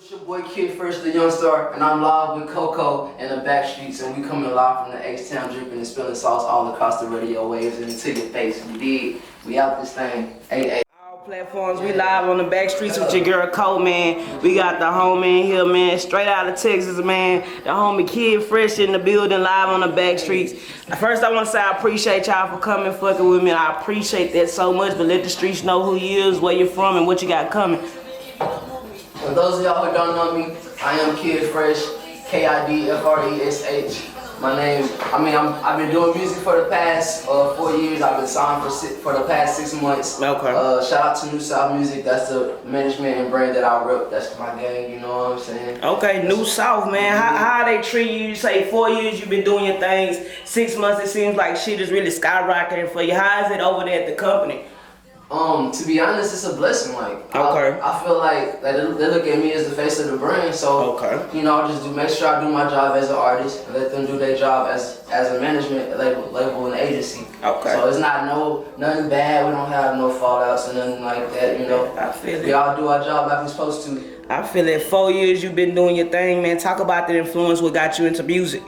It's your boy Kid Fresh, the Young Star, and I'm live with Coco and the Backstreets, and we coming live from the H-Town dripping and spilling sauce all across the radio waves and into your face. You dig? We out this thing. All platforms, we live on the Backstreets with your girl Cole, man. We got the homie in here, man, straight out of Texas, man. The homie Kid Fresh in the building, live on the Backstreets. First, I want to say I appreciate y'all for coming, fucking with me. I appreciate that so much, but let the streets know who you is, where you're from, and what you got coming. For those of y'all who don't know me, I am Kid Fresh, Kidfresh. My name, I've been doing music for the past 4 years. I've been signed for the past 6 months. Okay. Shout out to Nu Souf Music. That's the management and brand that I rep. That's my gang. You know what I'm saying? Okay, Nu Souf, man. How they treat you? You say 4 years you've been doing your things. 6 months it seems like shit is really skyrocketing for you. How is it over there at the company? To be honest, it's a blessing. Like, okay. I feel like they look at me as the face of the brand. So, you know, I just make sure I do my job as an artist and let them do their job as a management label and agency. Okay. So it's nothing bad. We don't have no fallouts and nothing like that. You know. I feel it. We all do our job like we're supposed to. I feel it. 4 years you've been doing your thing, man. Talk about the influence. What got you into music?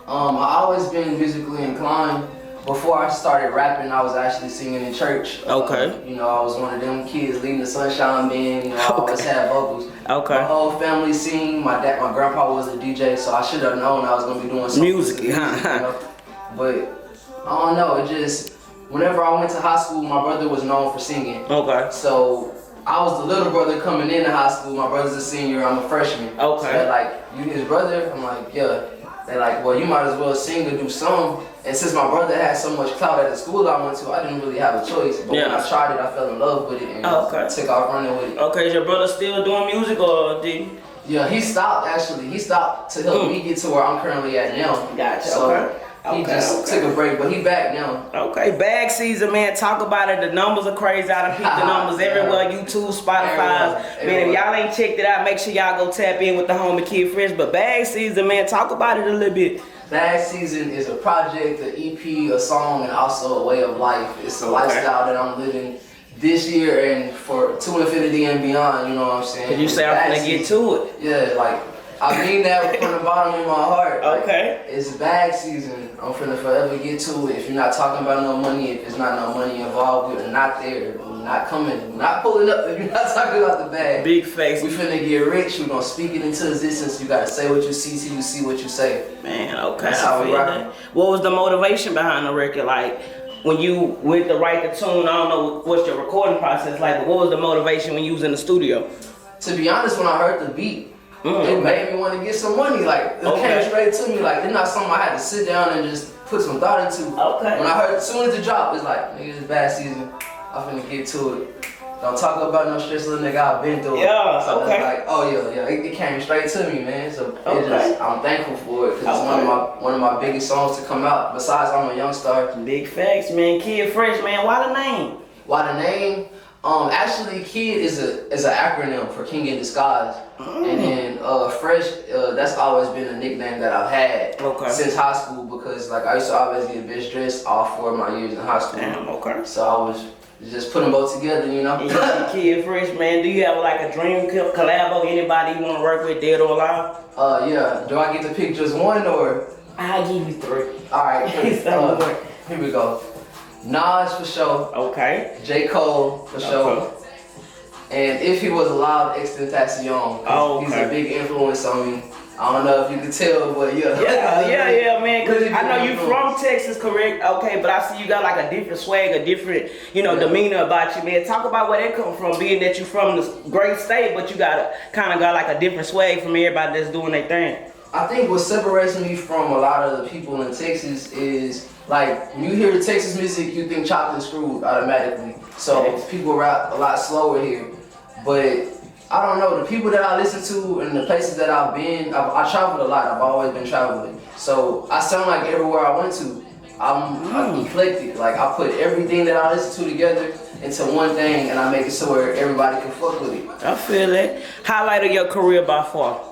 I always been musically inclined. Before I started rapping, I was actually singing in church. Okay. You know, I was one of them kids leading the Sunshine Band. You know, I always had vocals. Okay. My whole family sing. My grandpa was a DJ, so I should have known I was gonna be doing something music. You know? But I don't know. It just whenever I went to high school, my brother was known for singing. Okay. So I was the little brother coming into high school. My brother's a senior. I'm a freshman. Okay. So they're like, "You his brother?" I'm like, "Yeah." They're like, "Well, you might as well sing or do something." And since my brother had so much clout at the school I went to, I didn't really have a choice. But when I tried it, I fell in love with it and took off running with it. Okay, is your brother still doing music or did he? Yeah, he stopped actually. He stopped to help me get to where I'm currently at now. Gotcha. So he just took a break, but he back now. Okay, bag season, man. Talk about it. The numbers are crazy. I done peeped the numbers everywhere. YouTube, Spotify. Man, if y'all ain't checked it out, make sure y'all go tap in with the homie Kid Fresh. But bag season, man, talk about it a little bit. Bag season is a project, an EP, a song, and also a way of life. It's a lifestyle that I'm living this year and to infinity and beyond. You know what I'm saying? Did you say I'm gonna get to it? Yeah, like. I mean that from the bottom of my heart. Okay. Like, it's bag season. I'm finna forever get to it. If you're not talking about no money, if there's not no money involved, we're not there. We're not coming. We're not pulling up if you're not talking about the bag. Big face. We finna get rich. We're gonna speak it into existence. You gotta say what you see till you see what you say. Man, okay. That's how we rock. What was the motivation behind the record? Like, when you went to write the tune, I don't know what's your recording process like, but what was the motivation when you was in the studio? To be honest, when I heard the beat, it made me want to get some money. Like, it came straight to me. Like, it's not something I had to sit down and just put some thought into. Okay. When I heard, as soon as it dropped, it's like, nigga, it's bad season. I'm finna get to it. Don't talk about no stress, little nigga. I've been through it. Yeah. So okay. Like, oh yeah. It came straight to me, man. So I'm thankful for it because it's one of my biggest songs to come out. Besides, I'm a young star. Big facts, man. Kid Fresh, man. Why the name? Why the name? Actually, Kid is an acronym for King in Disguise, and then Fresh, that's always been a nickname that I've had since high school because like I used to always get best dressed all 4 of my years in high school. Damn, okay. So I was just putting them both together, you know. Kid Fresh, man. Do you have like a dream collab or anybody you want to work with, dead or alive? Yeah. Do I get to pick just one or? I'll give you 3. All right. Here we go. Nas for sure. Okay. J. Cole for sure. And if he was alive, XXXTentacion. He's a big influence on me. I don't know if you can tell, but yeah. Yeah, man. Cause I know you from Texas, correct? Okay, but I see you got like a different swag, a different, demeanor about you, man. Talk about where that come from, being that you from this great state, but you got like a different swag from everybody that's doing their thing. I think what separates me from a lot of the people in Texas is like when you hear the Texas music, you think chopped and screwed automatically. So people rap a lot slower here. But I don't know, the people that I listen to and the places that I've been, I traveled a lot. I've always been traveling. So I sound like everywhere I went to, I'm eclectic. Like I put everything that I listen to together into one thing and I make it so where everybody can fuck with it. I feel it. Highlight of your career by far.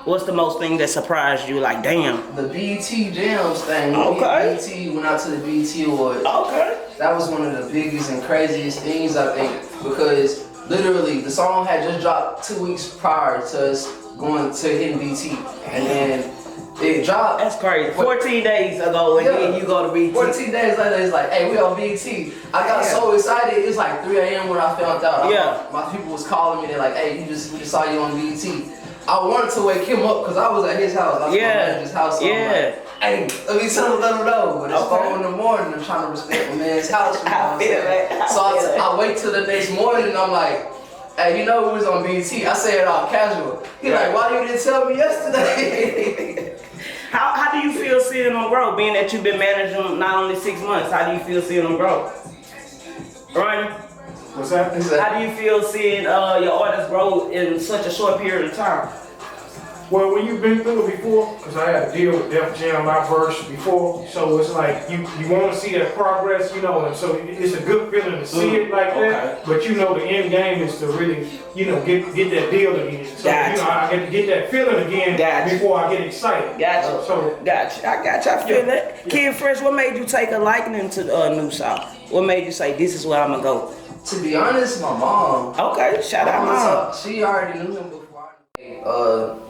What's the most thing that surprised you? Like, damn. The BET Jams thing. BET went out to the BET Awards. Okay. That was one of the biggest and craziest things, I think, because literally the song had just dropped 2 weeks prior to us going to hitting BT, and then it dropped. That's crazy. 14 days ago, and then you go to BT. 14 days later, it's like, hey, we on BT. I got so excited. It was like 3 a.m. when I found out. My people was calling me. They're like, hey, we just saw you on BT. I wanted to wake him up because I was at his house. I was at his house. So I'm like, hey, let me let him know. But it's 4 in the morning. I'm trying to respect my man's house. You know what I'm saying? So I wait till the next morning and I'm like, hey, you know we was on BT. I say it all casual. He like, why you didn't tell me yesterday? How do you feel seeing them grow, being that you've been managing not only 6 months? How do you feel seeing them grow? Ryan? What's that? How do you feel seeing your artists grow in such a short period of time? Well, when you've been through it before, because I had to deal with Def Jam, my verse before, so it's like you want to see that progress, you know, and so it's a good feeling to see it like that. But you know, the end game is to really, you know, get that deal again. So you know, I get to get that feeling again before I get excited. Gotcha. I got you. I feel that. Kid Fresh, what made you take a liking to Nu Souf? What made you say this is where I'm gonna go? To be honest, my mom. Okay, shout out mom. She already knew him before.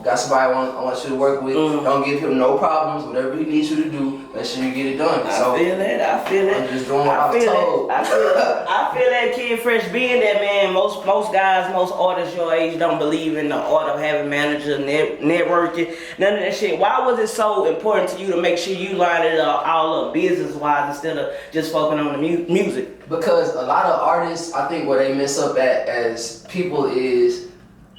Got somebody I want you to work with. Don't give him no problems. Whatever he needs you to do, make sure you get it done. I feel that. I'm just doing what I was told. I feel that, Kid Fresh, being that, man. Most guys, most artists your age don't believe in the art of having managers, networking, none of that shit. Why was it so important to you to make sure you line it all up business-wise instead of just focusing on the music? Because a lot of artists, I think where they mess up at as people is,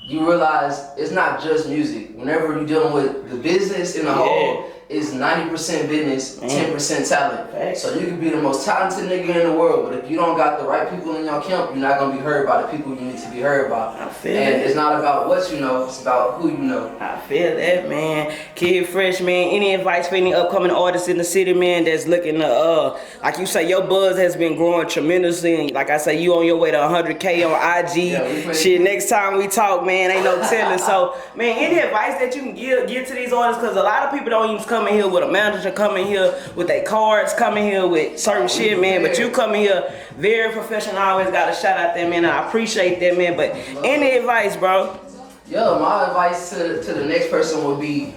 you realize it's not just music. Whenever you're dealing with the business in the whole, it's 90% business, 10% talent. So you can be the most talented nigga in the world, but if you don't got the right people in your camp, you're not gonna be heard by the people you need to be heard by. I feel and it's not about what you know, it's about who you know. I feel that, man. Kid Fresh, man, any advice for any upcoming artists in the city, man, that's looking to, like you say, your buzz has been growing tremendously, and like I say, you on your way to 100K on IG. Shit, next time we talk, man, ain't no telling. So, man, any advice that you can give to these artists, because a lot of people don't even come in here with a manager, come in here with their cards, come in here with certain shit, man. But you come in here very professional. I always got a shout out there, man. And I appreciate that, man. But any advice, bro? Yo, my advice to the next person would be,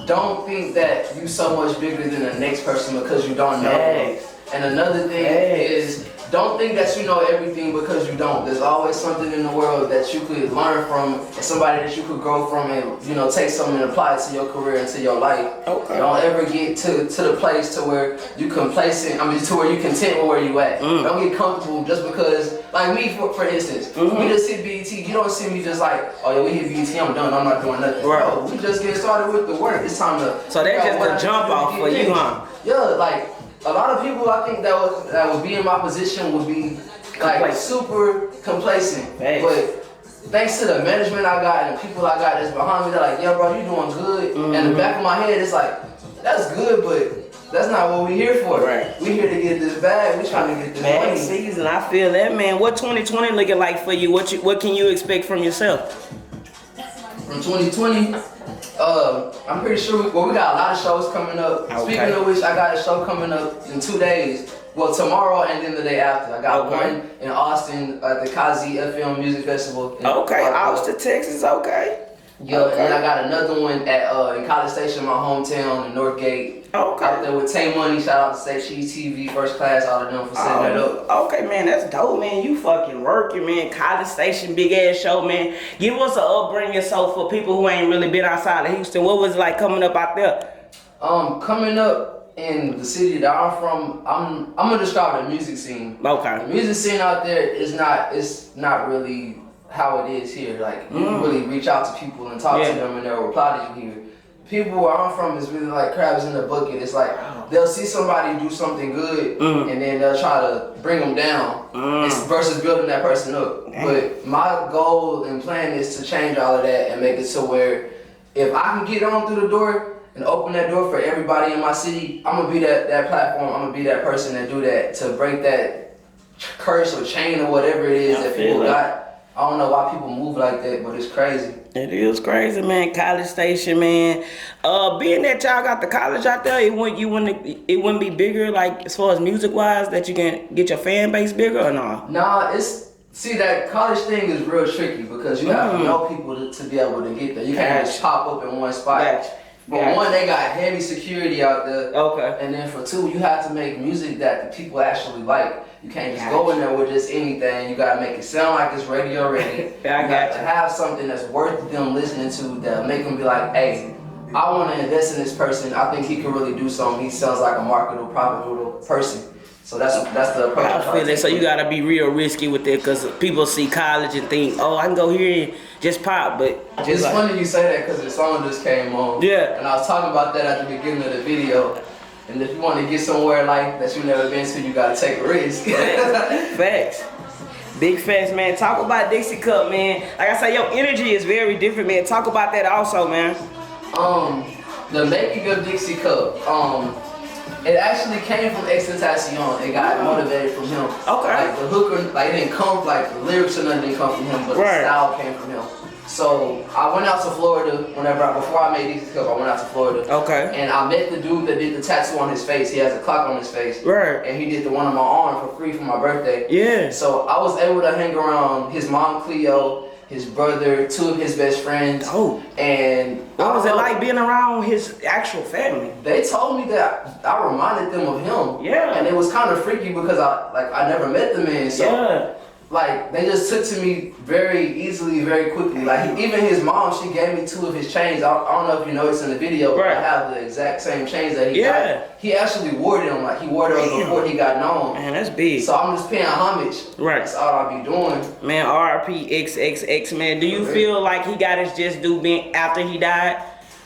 don't think that you so much bigger than the next person because you don't know them. And another thing is, don't think that you know everything because you don't. There's always something in the world that you could learn from, and somebody that you could grow from, and you know, take something and apply it to your career and to your life. Don't ever get to the place to where you complacent. I mean, to where you content with where you at. Don't get comfortable just because, like me, for instance, we just hit BET. You don't see me just like, oh yeah, we hit BET. I'm done. I'm not doing nothing. No, we just get started with the work. It's time to. So that's just a jump off for you, huh? Yeah, like. A lot of people, I think that would be in my position would be like super complacent. But thanks to the management I got and the people I got that's behind me, they're like, yeah, bro, you doing good. And in the back of my head, it's like, that's good, but that's not what we're here for. We're here to get this bag. We're trying to get this money. Season, I feel that, man. What 2020 looking like for you? What can you expect from yourself? From 2020. I'm pretty sure we got a lot of shows coming up. Speaking of which, I got a show coming up in 2 days. Well, tomorrow and then the day after. I got one in Austin at the Kazi FM Music Festival. Austin, Texas, Yeah, and then I got another one at in College Station, my hometown in Northgate. Out there with Tay Money, shout out to Say Cheese TV, First Class, all of them for setting that up. Okay, man, that's dope, man. You fucking working, man. College Station, big ass show, man. Give us an upbringing so for people who ain't really been outside of Houston. What was it like coming up out there? Coming up in the city that I'm from, I'm gonna describe the music scene. The music scene out there is not really how it is here. Like you really reach out to people and talk to them and they'll reply to you here. People where I'm from is really like crabs in a bucket. It's like they'll see somebody do something good and then they'll try to bring them down versus building that person up. But my goal and plan is to change all of that and make it to where if I can get on through the door and open that door for everybody in my city, I'm gonna be that platform. I'm gonna be that person that do that to break that curse or chain or whatever it is that people got. I don't know why people move like that, but it's crazy. It is crazy, man. College Station, man. Being that y'all got the college out there, it wouldn't be bigger, like as far as music wise, that you can get your fan base bigger or not? Nah, it's See, that college thing is real tricky because you have to know people to be able to get there. You can't just pop up in one spot. For one, they got heavy security out there. Okay. And then for two, you have to make music that the people actually like. You can't just go in there with just anything. You gotta make it sound like it's radio ready. You got to have something that's worth them listening to that make them be like, hey, I want to invest in this person. I think he can really do something. He sounds like a marketable, profitable person. So that's the approach. I feel that. So you gotta be real risky with it, cause people see college and think, oh, I can go here and just pop. But it's like, funny you say that because the song just came on. Yeah. And I was talking about that at the beginning of the video. And if you want to get somewhere like that you've never been to, you gotta take a risk. Facts. Big facts, man. Talk about Dixie Cup, man. Like I said, your energy is very different, man. Talk about that also, man. The making of Dixie Cup, it actually came from XXXTentacion. It got motivated from him. Okay. Like the hook, like it didn't come, like the lyrics or nothing didn't come from him, but the style came from him. So I went out to Florida before I made Dixie Cup, I went out to Florida. Okay. And I met the dude that did the tattoo on his face. He has a clock on his face. Right. And he did the one on my arm for free for my birthday. Yeah. So I was able to hang around his mom Cleo, his brother, two of his best friends. Oh. And what was it like being around his actual family? They told me that I reminded them of him. Yeah. And it was kind of freaky because I never met the man. So like they just took to me very easily, very quickly. Like even his mom, she gave me two of his chains. I don't know if you noticed in the video, but I have the exact same chains that he got. He actually wore them, like he wore them before he got known. Man, that's big. So I'm just paying homage. Right. That's all I be doing. Man, RIP XXX, man. Do you feel like he got his just due being after he died?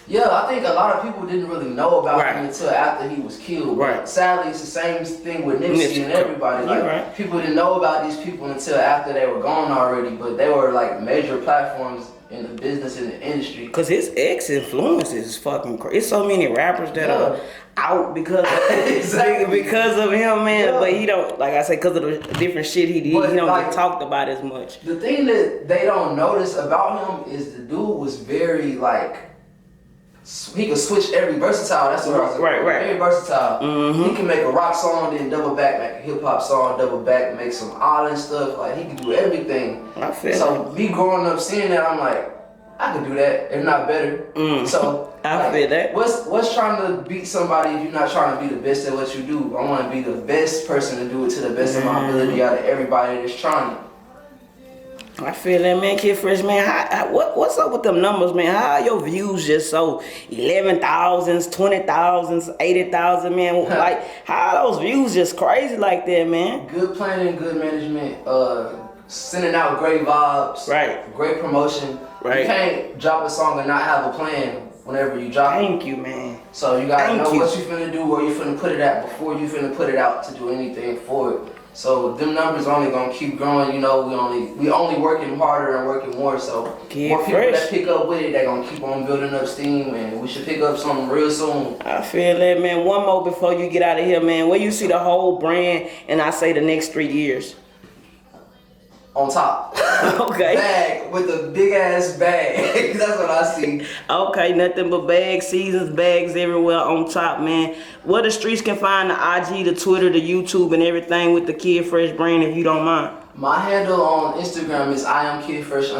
Yeah, I think a lot of people didn't really know about him until after he was killed. But sadly, it's the same thing with Nipsey and everybody. Like people didn't know about these people until after they were gone already. But they were like major platforms in the business, in the industry. Cause his influence is fucking crazy. It's so many rappers that are out because of, because of him, man. But he don't, like I said, because of the different shit he did, he don't get talked about as much. The thing that they don't notice about him is the dude was very like. He could switch every versatile. That's what I was saying. Very versatile. He can make a rock song, then double back, make a hip hop song, double back, make some island stuff. Like he can do everything. I feel so me growing up seeing that, I'm like, I could do that, if not better. So I feel that. What's trying to beat somebody if you're not trying to be the best at what you do? I want to be the best person to do it to the best of my ability out of everybody that's trying it. I feel that, man. Kid Fresh, man. What's up with them numbers, man? How are your views just so 11,000s, 20,000s, 80,000, man? Like, how are those views just crazy like that, man? Good planning, good management, sending out great vibes, great promotion. You can't drop a song and not have a plan whenever you drop it. Thank you, man. So you gotta know what you finna do, where you finna put it at before you finna put it out to do anything for it. So them numbers only gonna keep growing, you know. We only working harder and working more. So more people that pick up with it, they gonna keep on building up steam, and we should pick up something real soon. I feel that, man. One more before you get out of here, man. Where you see the whole brand, and I say the next 3 years? On top. Okay. Bag with a big ass bag. That's what I see. Okay, nothing but bags, seasons, bags everywhere on top, man. Where the streets can find the IG, the Twitter, the YouTube, and everything with the Kid Fresh brand, if you don't mind. My handle on Instagram is IamKidFresh_.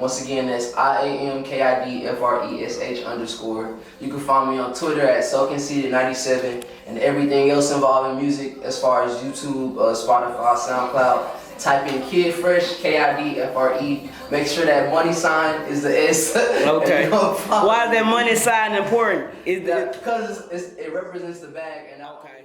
Once again, that's IamKidFresh_. You can find me on Twitter at SoakandSeated97 and everything else involving music as far as YouTube, Spotify, SoundCloud. Type in Kid Fresh, KIDFRE. Make sure that money sign is the S. Okay. Why is that money sign important? Because it represents the bag, and okay.